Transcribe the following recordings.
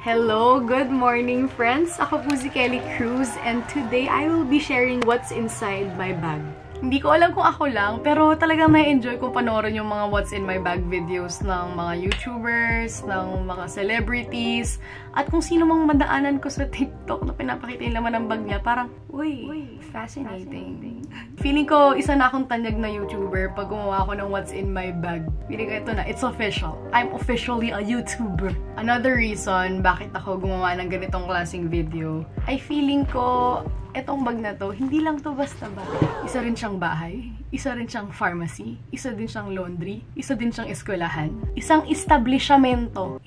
Hello, good morning friends! Ako po si Kelly Cruz and today I will be sharing what's inside my bag. Hindi ko alam kung ako lang, pero talagang na-enjoy kong panoorin yung mga what's in my bag videos ng mga YouTubers, ng mga celebrities, at kung sino mang madaanan ko sa TikTok na pinapakita yung laman ng bag niya. Parang, uy, fascinating. Feeling ko, isa na akong tanyag na YouTuber pag gumawa ako ng what's in my bag. Feeling ko ito na, it's official. I'm officially a YouTuber. Another reason bakit ako gumawa ng ganitong klaseng video, ay feeling ko, etong bag na to, hindi lang to basta bahay. Isa rin siyang bahay, isa rin siyang pharmacy, isa din siyang laundry, isa din siyang eskwelahan, isang establishmento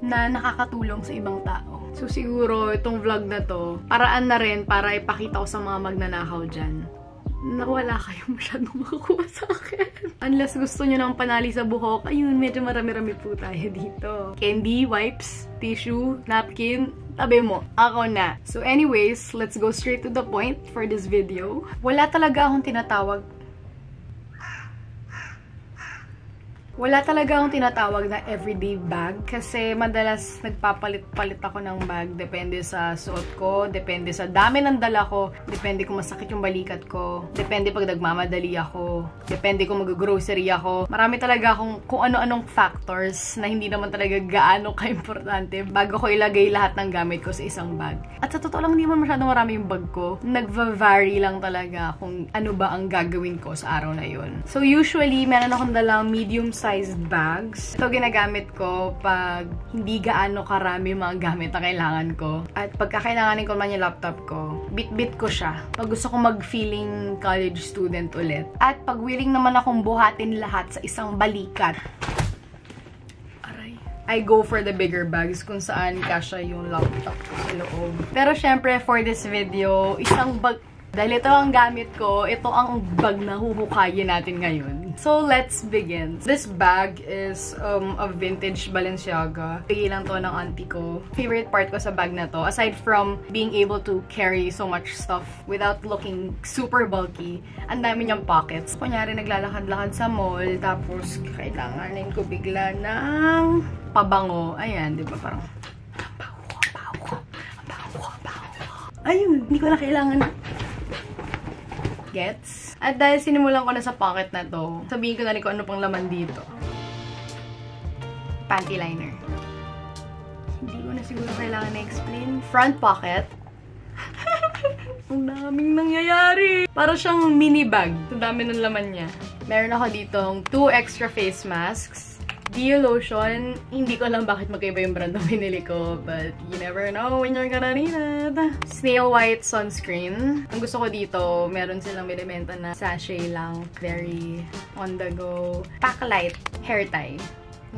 na nakakatulong sa ibang tao. So siguro itong vlog na to, paraan na rin para ipakita ko sa mga magnanakaw dyan na wala kayong masyadong makakuha sa akin. Unless gusto nyo ng panali sa buhok, ayun, medyo marami-rami po tayo dito. Candy, wipes, tissue, napkin, tabi mo, ako na. So anyways, let's go straight to the point for this video. Wala talaga akong tinatawag na everyday bag kasi madalas nagpapalit-palit ako ng bag. Depende sa suot ko, depende sa dami ng dala ko, depende kung masakit yung balikat ko, depende pag nagmamadali ako, depende kung mag-grocery ako. Marami talaga akong kung ano-anong factors na hindi naman talaga gaano ka-importante bago ko ilagay lahat ng gamit ko sa isang bag. At sa totoo lang, hindi man masyadong marami yung bag ko. Nagva-vary lang talaga kung ano ba ang gagawin ko sa araw na yun. So usually, meron akong dalang medium-sized bags. Ito ginagamit ko pag hindi gaano karami mga gamit na kailangan ko. At pagka kailanganin ko man yung laptop ko, bit-bit ko siya. Pag gusto ko mag-feeling college student ulit. At pag willing naman akong buhatin lahat sa isang balikat, I go for the bigger bags kung saan kasya yung laptop sa loob. Pero syempre, for this video, isang bag. Dahil ito ang gamit ko, ito ang bag na huhukayin natin ngayon. So, let's begin. This bag is a vintage Balenciaga. Bigay lang to ng auntie ko. Favorite part ko sa bag na to, aside from being able to carry so much stuff without looking super bulky, ang dami niyang pockets. Kunyari, naglalakad-lakad sa mall, tapos kailanganin ko bigla ng pabango. Ayan, di ba? Parang, ayun, hindi ko na kailangan. Gets? At dahil sinimulan ko na sa pocket na to, sabihin ko na rin kung ano pang laman dito. Panty liner. Hindi ko na siguro kailangan na-explain. Front pocket. Ang daming nangyayari. Para siyang mini bag. Ang dami ng laman niya. Meron ako ditong 2 extra face masks. Dio lotion. Hindi ko alam bakit magkaiba yung brand na binili ko, but you never know when you're gonna need it. Snail White sunscreen. Ang gusto ko dito, meron silang binibenta na sachet lang. Very on the go. Packlight hair tie.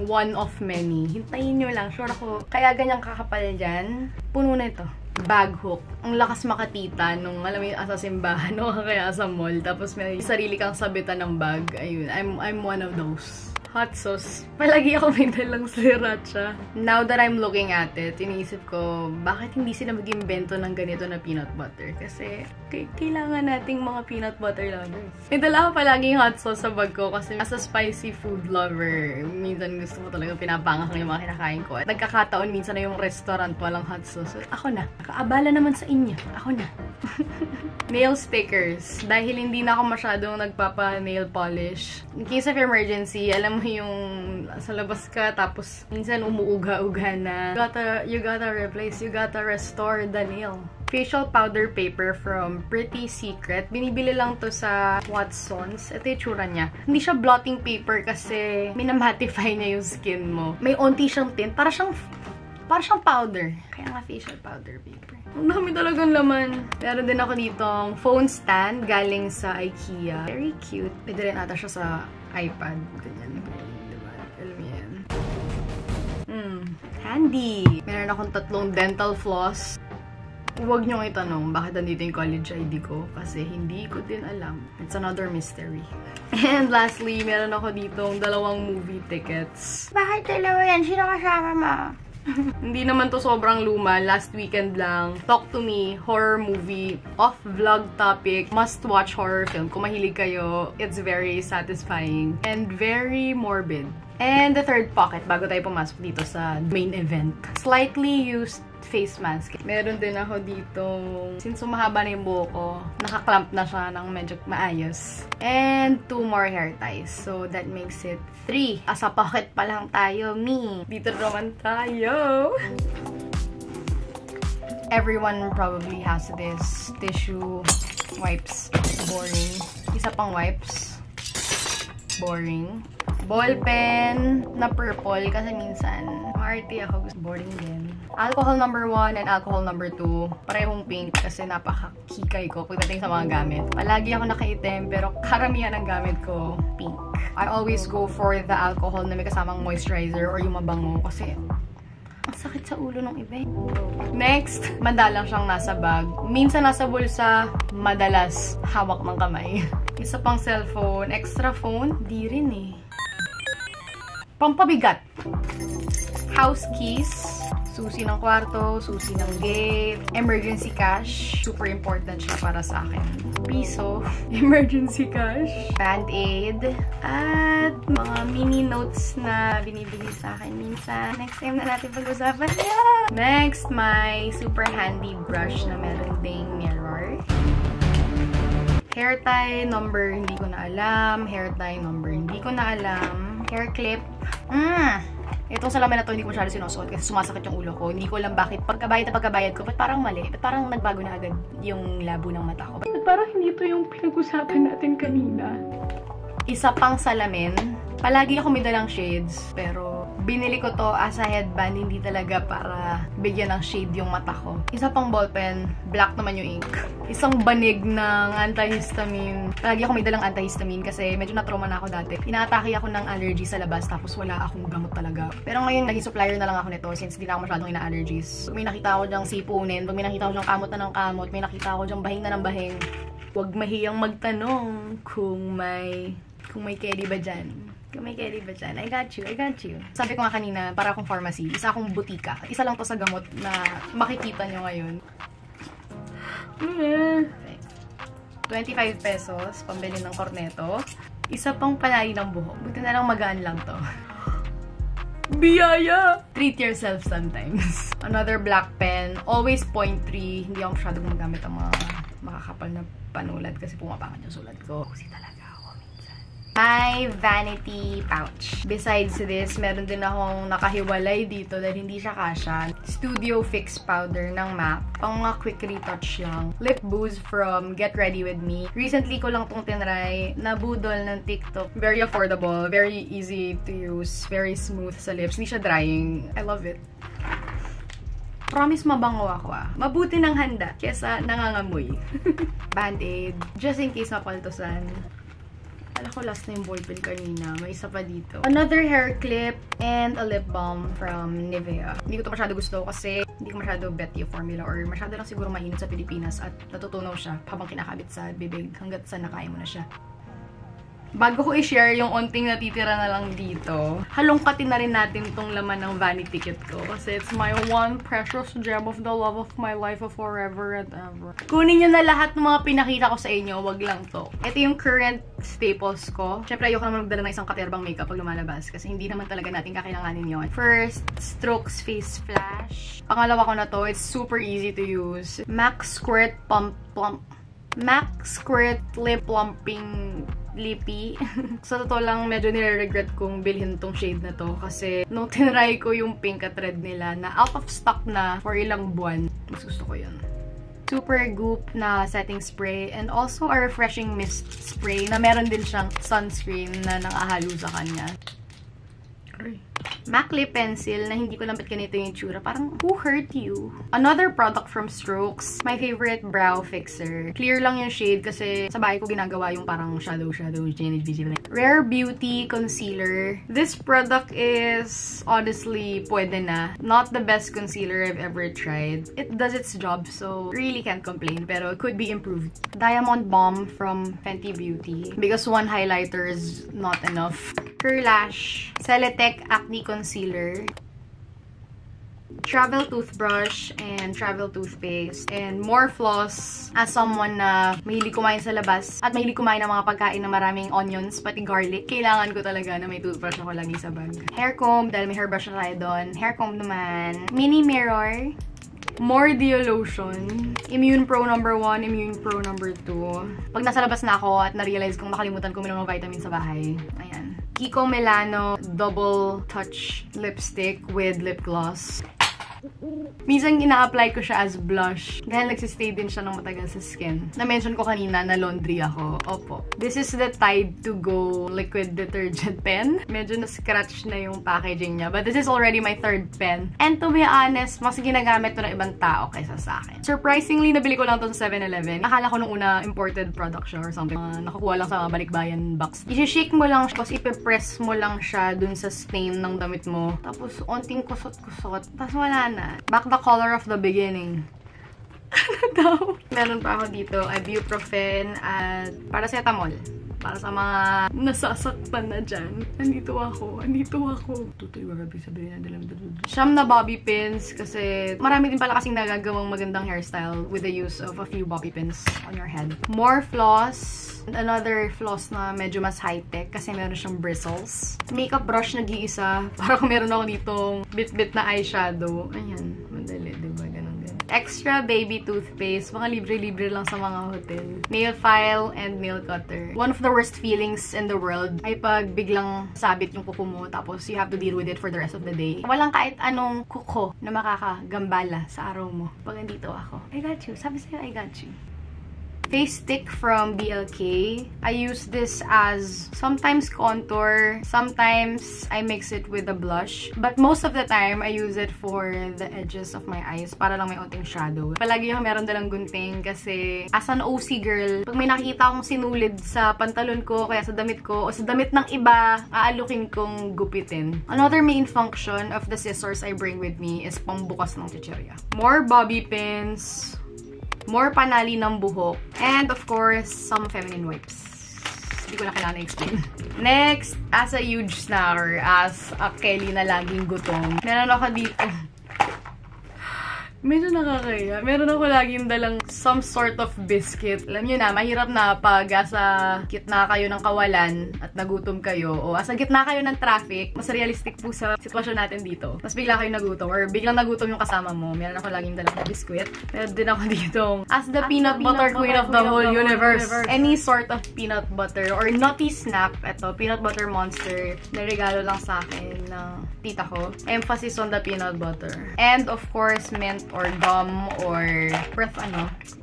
One of many. Hintayin nyo lang. Sure ako. Kaya ganyang kakapal dyan. Puno na ito. Bag hook. Ang lakas makatita nung, alam mo yung asa simbahan o kaya sa mall. Tapos may sarili kang sabitan ng bag. Ayun. I'm one of those. Hot sauce. Palagi ako may dalang sriracha. Now that I'm looking at it, iniisip ko, bakit hindi sila mag-invento ng ganito na peanut butter? Kasi, kailangan nating mga peanut butter lovers. May dala ako palaging hot sauce sa bag ko kasi as a spicy food lover, minsan gusto ko talaga pinapangang yung mga kinakain ko. At nagkakataon minsan na yung restaurant walang hot sauce. Ako na. Nakaabala naman sa inyo. Ako na. Nail stickers. Dahil hindi na ako masyadong nagpapa-nail polish. In case of emergency, alam mo yung sa labas ka, tapos minsan umuuga-uga na you gotta replace, you gotta restore the nail. Facial powder paper from Pretty Secret. Binibili lang to sa Watsons. Ito yung tsura niya. Hindi siya blotting paper kasi minamatify niya yung skin mo. May onti siyang tint. Para siyang powder. Kaya nga facial powder paper. Ang dami talagang laman. Meron din ako ditong phone stand galing sa IKEA. Very cute. Pwede rin ata siya sa iPad. Ganyan. Diba? Alam mo yan. Handy. Meron akong 3 dental floss. Huwag niyong itanong bakit nandito yung college ID ko kasi hindi ko din alam. It's another mystery. And lastly, meron ako ditong 2 movie tickets. Bakit 2 yan? Sino kasama mo? Hindi naman to sobrang luma. Last weekend lang. Talk to Me, horror movie, off-vlog topic, must-watch horror film. Kung mahilig kayo, it's very satisfying and very morbid. And the third pocket, bago tayo pumasok dito sa main event. Slightly used face mask. Meron din ako dito, since mahaba na yung buhok ko, nakaklamp na siya ng medyo maayos. And 2 more hair ties. So that makes it 3. Asa pocket pa lang tayo, me. Dito naman tayo. Everyone probably has this tissue wipes. Boring. Isa pang wipes. Boring. Ballpen na purple kasi minsan maarte ako, gusto boring din. Alcohol number 1 and alcohol number 2. Parehong pink kasi napakakikay ko pagdating sa mga gamit. Palagi ako nakaitim pero karamihan ng gamit ko pink. I always go for the alcohol na may kasamang moisturizer or yung mabango kasi ang sakit sa ulo ng iba. Next, madalang siyang nasa bag. Minsan nasa bulsa, madalas hawak ng kamay. Isa pang cellphone. Extra phone? Di rin eh. Pampabigat. House keys. Susi ng kwarto, susi ng gate, emergency cash. Super important siya para sa akin. Piso, emergency cash, band-aid, at mga mini notes na binibigay sa akin minsan. Next time na natin pag-usapan. Yeah! Next, my super handy brush na meron ding mirror. Hair tie number, hindi ko na alam. Hair tie number, hindi ko na alam. Hair clip. Itong salamin na to, hindi ko masyado sinusuot kasi sumasakit yung ulo ko. Hindi ko alam bakit. Pagkabayad ko, ba't parang mali? Ba't parang nagbago na agad yung labo ng mata ko? Ba't parang hindi to yung pinag-usapan natin kanina? Isa pang salamin. Palagi ako may dalang shades, pero binili ko to as a headband, hindi talaga para bigyan ng shade yung mata ko. Isa pang ballpen, black naman yung ink. Isang banig ng antihistamine. Palagi ako may dalang antihistamine kasi medyo na-trauma na ako dati. Inaatake ako ng allergy sa labas tapos wala akong gamot talaga. Pero ngayon, naging supplier na lang ako nito since di na ako masyadong ina-allergies. Pag may nakita ako dyang sipunin, pag may nakita ako dyang kamot na ng kamot, may nakita ako dyang bahing na ng bahing, huwag mahiyang magtanong kung may carry ba dyan. Kung may carry ba dyan. I got you. Sabi ko nga kanina, para akong pharmacy, isa akong butika. Isa lang to sa gamot na makikita nyo ngayon. 25 pesos, pambili ng corneto. Isa pang panay ng buhok. Buti na lang magaan lang to. Biyaya! Treat yourself sometimes. Another black pen. Always 0.3. Hindi ako masyadong magamit ang mga makakapal na panulat kasi pumapangan yung sulat ko. Kasi talaga. My vanity pouch. Besides this, meron din akong nakahiwalay dito dahil hindi siya kasha. Studio Fix Powder ng MAC. Pang mga quick retouch lang. Lip Boost from Get Ready With Me. Recently ko lang tong tinry. Nabudol ng TikTok. Very affordable. Very easy to use. Very smooth sa lips. Hindi siya drying. I love it. Promise mabango ako ah. Mabuti ng handa kesa nangangamoy. Band-aid. Just in case mapaltosan. Alam ko last na yung ballpen kanina. May isa pa dito. Another hair clip and a lip balm from Nivea. Hindi ko ito masyado gusto kasi hindi ko masyado bet yung formula or masyado lang siguro mainit sa Pilipinas at natutunaw siya habang kinakabit sa bibig hanggat sa nakaya mo na siya. Bago ko i-share yung onting natitira na lang dito, halongkatin na rin natin tong laman ng vanity kit ko. Kasi it's my one precious gem of the love of my life of forever and ever. Kunin nyo na lahat ng mga pinakita ko sa inyo, wag lang to. Ito yung current staples ko. Siyempre, ayoko naman magdala ng isang katerbang makeup pag lumalabas kasi hindi naman talaga natin kakailanganin yon. First, Strokes Face Flash. Pangalawa ko na to, it's super easy to use. MAC Squirt Lip Plumping Lippy. Sa totoo lang, medyo nire-regret kong bilhin tong shade na to kasi nung tinry ko yung pink at red nila na out of stock na for ilang buwan, mas gusto ko yun. Super Goop na setting spray and also a refreshing mist spray na meron din siyang sunscreen na nakahalo sa kanya. MAC lip pencil na hindi ko lang ba't ganito yung itsura. Parang, who hurt you? Another product from Strokes. My favorite brow fixer. Clear lang yung shade kasi sa bahay ko ginagawa yung parang shadow, visible. Rare Beauty Concealer. This product is honestly pwede na. Not the best concealer I've ever tried. It does its job, so really can't complain. Pero it could be improved. Diamond Balm from Fenty Beauty. Because one highlighter is not enough. Curlash. Celetec Acne Concealer. travel toothbrush, and travel toothpaste, and more floss as someone na mahilig kumain sa labas at mahilig kumain ng mga pagkain na maraming onions, pati garlic. Kailangan ko talaga na may toothbrush ako lagi sa bag. Hair comb, dahil may hairbrush na tayo doon. Hair comb naman. Mini mirror. More Dio lotion. Immune Pro number 1, Immune Pro number 2. Pag nasa labas na ako at na-realize kong nakalimutan ko ng vitamin sa bahay. Ayan. Kiko Milano Double Touch Lipstick with lip gloss. Minsan ina-apply ko siya as blush dahil nagsistay din siya ng matagal sa skin. Na-mention ko kanina na laundry ako. Opo. This is the Tide to Go liquid detergent pen. Medyo na-scratch na yung packaging niya. But this is already my 3rd pen. And to be honest, mas ginagamit to ng ibang tao kaysa sa akin. Surprisingly, nabili ko lang to sa 7-Eleven. Akala ko nung una imported product siya or something. Nakukuha lang sa balikbayan box. I-shake mo lang siya, tapos ipipress mo lang siya dun sa stain ng damit mo. Tapos onting kusot-kusot. Tapos wala na. Back the color of the beginning. Ano daw? Meron pa ako dito, ibuprofen at paracetamol. Para sa mga nasasaktan na dyan. Andito ako. Tutoy, wagabi sabihin na dalam. Siyam na bobby pins kasi marami din pala kasing nagagawang magandang hairstyle with the use of a few bobby pins on your head. More floss. Another floss na medyo mas high-tech kasi meron siyang bristles. Makeup brush nag-iisa para kung meron ako ditong bit-bit na eyeshadow. Ayan, madali, diba? Ganun. Extra baby toothpaste. Mga libre-libre lang sa mga hotel. Nail file and nail cutter. One of the worst feelings in the world ay pag biglang sabit yung kuko mo tapos you have to deal with it for the rest of the day. Walang kahit anong kuko na makakagambala sa araw mo. Pag nandito ako. I got you. Sabi sa'yo, I got you. Face stick from BLK. I use this as sometimes contour, sometimes I mix it with a blush. But most of the time, I use it for the edges of my eyes para lang may onting shadow. Palagi yung meron dalang gunting kasi as an OC girl, pag may nakikita akong sinulid sa pantalon ko, kaya sa damit ko, o sa damit ng iba, aalukin kong gupitin. Another main function of the scissors I bring with me is pangbukas ng chichirya. More bobby pins. More panali ng buhok. And of course, some feminine wipes. Hindi ko na kailangan i-explain. Next, as a huge snacker, as a Kelly na laging gutom, meron ako dito. Medyo nakakaya. Meron ako laging dalang some sort of biscuit. Alam nyo na, mahirap na pag asa gitna kayo ng kawalan at nagutom kayo o asa gitna kayo ng traffic. Mas realistic po sa sitwasyon natin dito. Mas bigla kayo nagutom or biglang nagutom yung kasama mo. Meron ako laging dalang biscuit. Meron din ako dito as the peanut butter queen of the whole universe. Any sort of peanut butter or nutty snack. Ito, peanut butter monster. Naregalo lang sa akin ng tita ko. Emphasis on the peanut butter. And of course, mint or gum or breath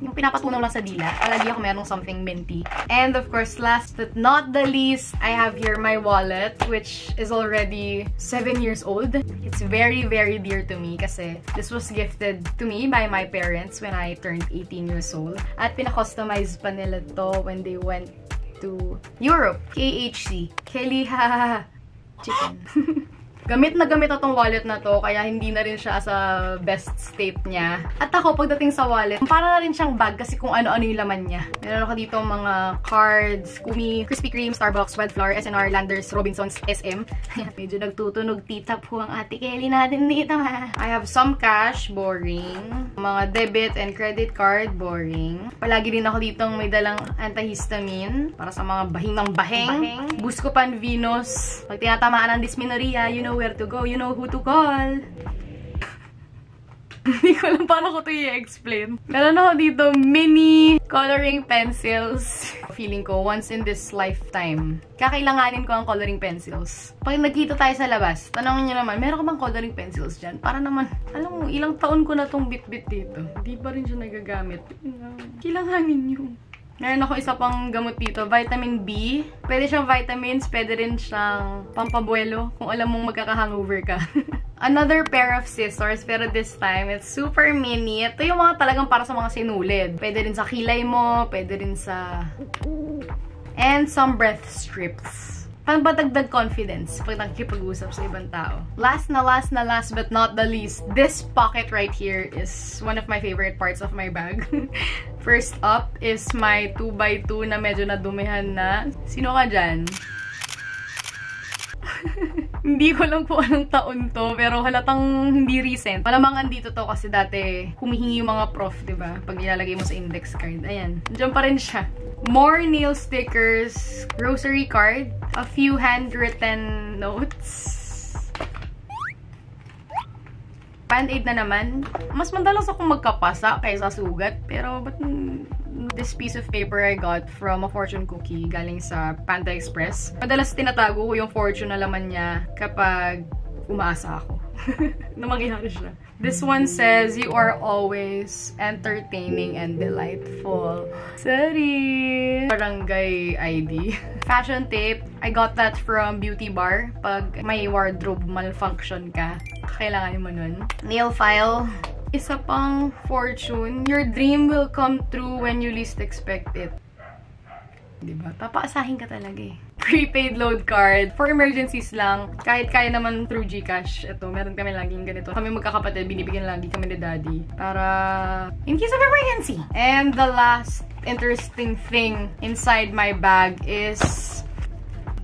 yung pinapatunaw lang sa dila. Palagi ako merong something minty. And of course, last but not the least, I have here my wallet, which is already 7 years old. It's very, very dear to me kasi this was gifted to me by my parents when I turned 18 years old. At pinakustomize pa nila to when they went to Europe. KHC. Kelly ha chicken. Gamit na gamit itong wallet na to, kaya hindi na rin siya sa best state niya. At ako, pagdating sa wallet, para na rin siyang bag kasi kung ano-ano yung laman niya. Meron ako dito mga cards, Kumi, Krispy Kreme, Starbucks, Wildflower, SNR, Landers, Robinsons, SM. Medyo nagtutunog tita po ang ate Kelly natin dito ha. I have some cash, boring. Mga debit and credit card, boring. Palagi din ako ditong may dalang antihistamine para sa mga bahing ng baheng. Buscopan Venus. Pag tinatamaan ng dysmenorrhea, you know where to go, you know who to call. Hindi ko alam paano ko ito i-explain. Meron ako dito mini coloring pencils. Feeling ko, once in this lifetime, kakailanganin ko ang coloring pencils. Pag nagkita tayo sa labas, tanongin nyo naman, meron ka bang coloring pencils dyan? Para naman, alam mo, ilang taon ko na tong bit-bit dito. Hindi pa rin siya nagagamit. Kailanganin nyo. Meron ako isa pang gamot dito, vitamin B. Pwede siyang vitamins, pwede rin siyang pampabuelo kung alam mong magkaka-hangover ka. Another pair of scissors, pero this time, it's super mini. Ito yung mga talagang para sa mga sinulid. Pwede rin sa kilay mo, pwede rin sa... And some breath strips. Pagbatagdag confidence pag nakikipag-usap sa ibang tao. Last but not the least, this pocket right here is one of my favorite parts of my bag. First up is my 2x2 na medyo nadumihan na. Sino ka dyan? Hindi ko lang po anong taon to, pero halatang hindi recent. Malamang andito to kasi dati humihingi yung mga prof, diba? Pag ilalagay mo sa index card. Ayan, dyan pa rin siya. More nail stickers, grocery card, a few handwritten notes. Band-aid na naman. Mas madalas akong magkapasa kaysa sugat. Pero, but this piece of paper I got from a fortune cookie galing sa Panda Express. Madalas tinatago ko yung fortune na laman niya kapag umaasa ako na mangyari siya. This one says, you are always entertaining and delightful. Sorry! Barangay ID. Fashion tape. I got that from Beauty Bar. Pag may wardrobe malfunction ka, kailangan mo nun. Nail file. Isa pang fortune. Your dream will come true when you least expect it. Diba? Papaasahin ka talaga eh. Prepaid load card. For emergencies lang. Kahit kaya naman through GCash. Ito, meron kami laging ganito. Kami magkakapatid, binibigyan lagi kami ni Daddy. Para in case of emergency. And the last interesting thing inside my bag is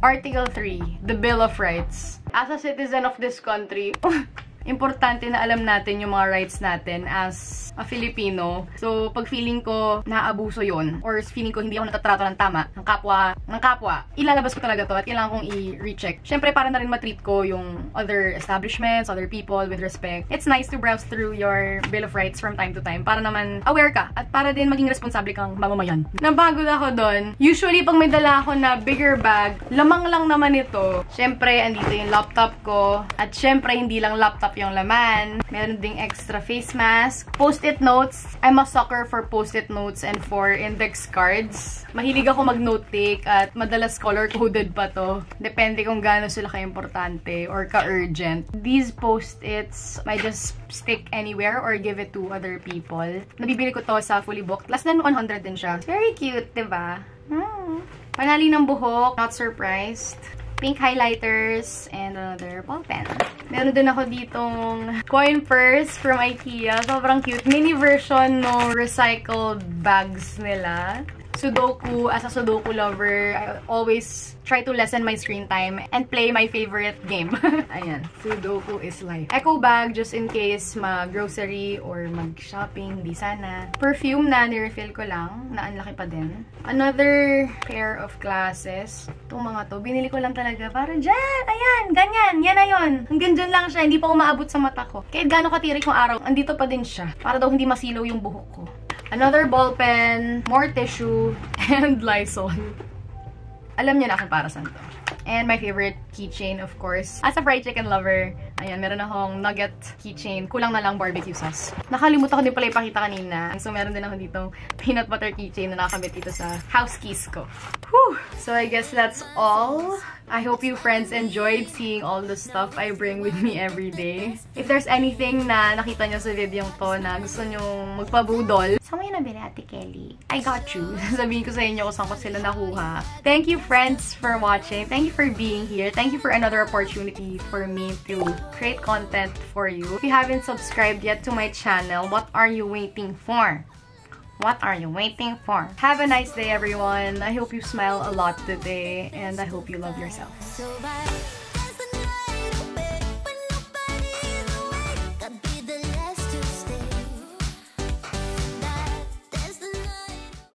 Article 3, the Bill of Rights. As a citizen of this country, importante na alam natin yung mga rights natin as a Filipino. So, pag feeling ko naabuso yon or feeling ko hindi ako natatrato ng tama, ng kapwa, ilalabas ko talaga to at kailangan kong i-recheck. Syempre, para na rin matreat ko yung other establishments, other people with respect. It's nice to browse through your Bill of Rights from time to time para naman aware ka at para din maging responsable kang mamamayan. Nabago na ako doon. Usually, pag may dala ako na bigger bag, lamang lang naman ito. Syempre, andito yung laptop ko. At syempre, hindi lang laptop yung laman. Meron ding extra face mask. Post-it notes. I'm a sucker for post-it notes and for index cards. Mahilig ako mag-note take at madalas color-coded pa to. Depende kung gaano sila ka-importante or ka-urgent. These post-its, I just stick anywhere or give it to other people. Nabibili ko to sa Fully Booked. Less than 100 din siya. Very cute, diba? Panali ng buhok. Not surprised. Pink highlighters, and another ball pen. Meron din ako ditong coin purse from IKEA. Sobrang cute. Mini version no recycled bags nila. Sudoku. As a Sudoku lover, I always try to lessen my screen time and play my favorite game. Ayan. Sudoku is life. Eco bag just in case mag-grocery or mag-shopping. Di sana. Perfume na nirefill ko lang. Na ang laki pa din. Another pair of glasses. Itong mga to. Binili ko lang talaga para dyan. Ayan. Ganyan. Yan na yun. Hanggang dyan lang siya. Hindi pa umaabot sa mata ko. Kahit gaano katirik yung araw, andito pa din siya. Para daw hindi masilaw yung buhok ko. Another ball pen, more tissue, and Lysol. Alam niyo na kung para saan to. And my favorite keychain, of course. As a fried chicken lover, ayan, meron akong nugget keychain. Kulang na lang barbecue sauce. Nakalimutan ko din pala ipakita kanina. So, meron din ako ditong peanut butter keychain na nakakabit dito sa house keys ko. Whew! So, I guess that's all. I hope you friends enjoyed seeing all the stuff I bring with me every day. If there's anything na nakita nyo sa video to na gusto nyo magpabudol, saan mo yun nabili, Ate Kelly? I got you. Sabihin ko sa inyo kung saan ko sila nakuha. Thank you, friends, for watching. Thank you for being here. Thank you for another opportunity for me to create content for you. If you haven't subscribed yet to my channel, what are you waiting for? What are you waiting for? Have a nice day, everyone. I hope you smile a lot today, and I hope you love yourself.